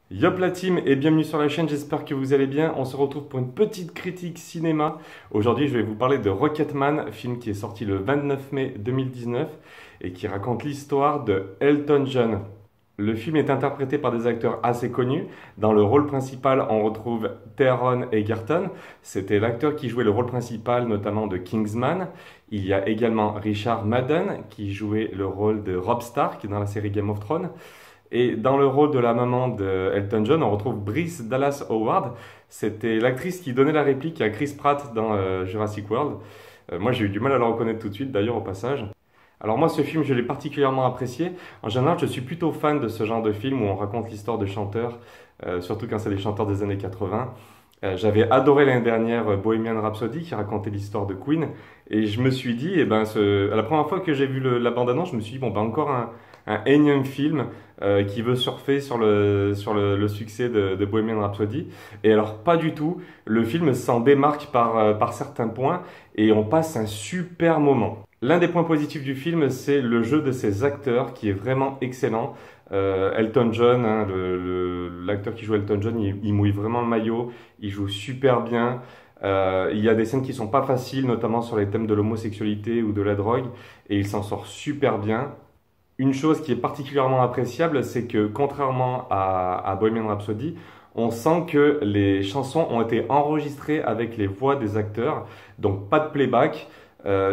Yop la team et bienvenue sur la chaîne, j'espère que vous allez bien. On se retrouve pour une petite critique cinéma. Aujourd'hui, je vais vous parler de Rocketman, film qui est sorti le 29 mai 2019 et qui raconte l'histoire de Elton John. Le film est interprété par des acteurs assez connus. Dans le rôle principal, on retrouve Taron Egerton. C'était l'acteur qui jouait le rôle principal, notamment de Kingsman. Il y a également Richard Madden qui jouait le rôle de Robb Stark dans la série Game of Thrones. Et dans le rôle de la maman de Elton John, on retrouve Bryce Dallas Howard. C'était l'actrice qui donnait la réplique à Chris Pratt dans Jurassic World. Moi, j'ai eu du mal à la reconnaître tout de suite, d'ailleurs, au passage. Alors moi, ce film, je l'ai particulièrement apprécié. En général, je suis plutôt fan de ce genre de film où on raconte l'histoire de chanteurs, surtout quand c'est des chanteurs des années 80. J'avais adoré l'année dernière Bohemian Rhapsody qui racontait l'histoire de Queen et je me suis dit, la première fois que j'ai vu la bande-annonce, je me suis dit, bon, encore un énième film qui veut surfer sur le succès de Bohemian Rhapsody. Et alors, pas du tout, le film s'en démarque par certains points et on passe un super moment. L'un des points positifs du film, c'est le jeu de ses acteurs qui est vraiment excellent. Elton John, hein, l'acteur qui joue Elton John, il mouille vraiment le maillot, il joue super bien. Il y a des scènes qui sont pas faciles, notamment sur les thèmes de l'homosexualité ou de la drogue, et il s'en sort super bien. Une chose qui est particulièrement appréciable, c'est que contrairement à Bohemian Rhapsody, on sent que les chansons ont été enregistrées avec les voix des acteurs, donc pas de playback.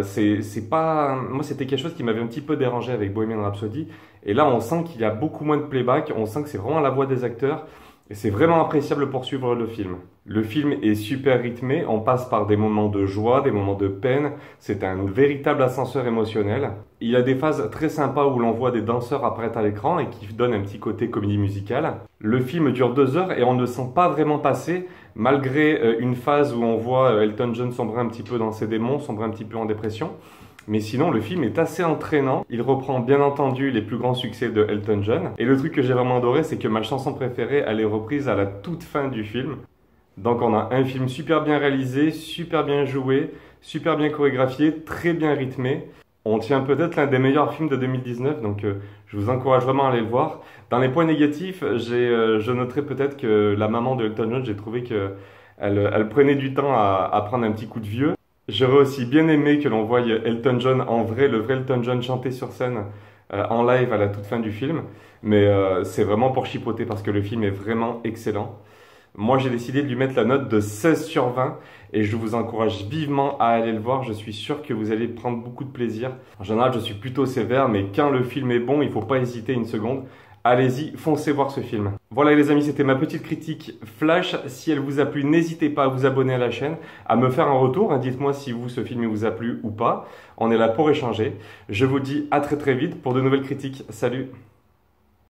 C'est pas... Moi, c'était quelque chose qui m'avait un petit peu dérangé avec Bohemian Rhapsody. Et là, on sent qu'il y a beaucoup moins de playback. On sent que c'est vraiment la voix des acteurs. Et c'est vraiment appréciable pour suivre le film. Le film est super rythmé. On passe par des moments de joie, des moments de peine. C'est un véritable ascenseur émotionnel. Il y a des phases très sympas où l'on voit des danseurs apparaître à l'écran et qui donnent un petit côté comédie musicale. Le film dure 2 heures et on ne sent pas vraiment passer, malgré une phase où on voit Elton John sombrer un petit peu dans ses démons, sombrer un petit peu en dépression. Mais sinon, le film est assez entraînant. Il reprend bien entendu les plus grands succès de Elton John. Et le truc que j'ai vraiment adoré, c'est que ma chanson préférée, elle est reprise à la toute fin du film. Donc on a un film super bien réalisé, super bien joué, super bien chorégraphié, très bien rythmé. On tient peut-être l'un des meilleurs films de 2019, donc je vous encourage vraiment à aller le voir. Dans les points négatifs, je noterai peut-être que la maman de Elton John, j'ai trouvé qu'elle prenait du temps à prendre un petit coup de vieux. J'aurais aussi bien aimé que l'on voie Elton John en vrai, le vrai Elton John chanter sur scène en live à la toute fin du film. Mais c'est vraiment pour chipoter parce que le film est vraiment excellent. Moi, j'ai décidé de lui mettre la note de 16 sur 20 et je vous encourage vivement à aller le voir. Je suis sûr que vous allez prendre beaucoup de plaisir. En général, je suis plutôt sévère, mais quand le film est bon, il ne faut pas hésiter une seconde. Allez-y, foncez voir ce film. Voilà les amis, c'était ma petite critique flash. Si elle vous a plu, n'hésitez pas à vous abonner à la chaîne, à me faire un retour. Dites-moi si ce film vous a plu ou pas. On est là pour échanger. Je vous dis à très très vite pour de nouvelles critiques. Salut!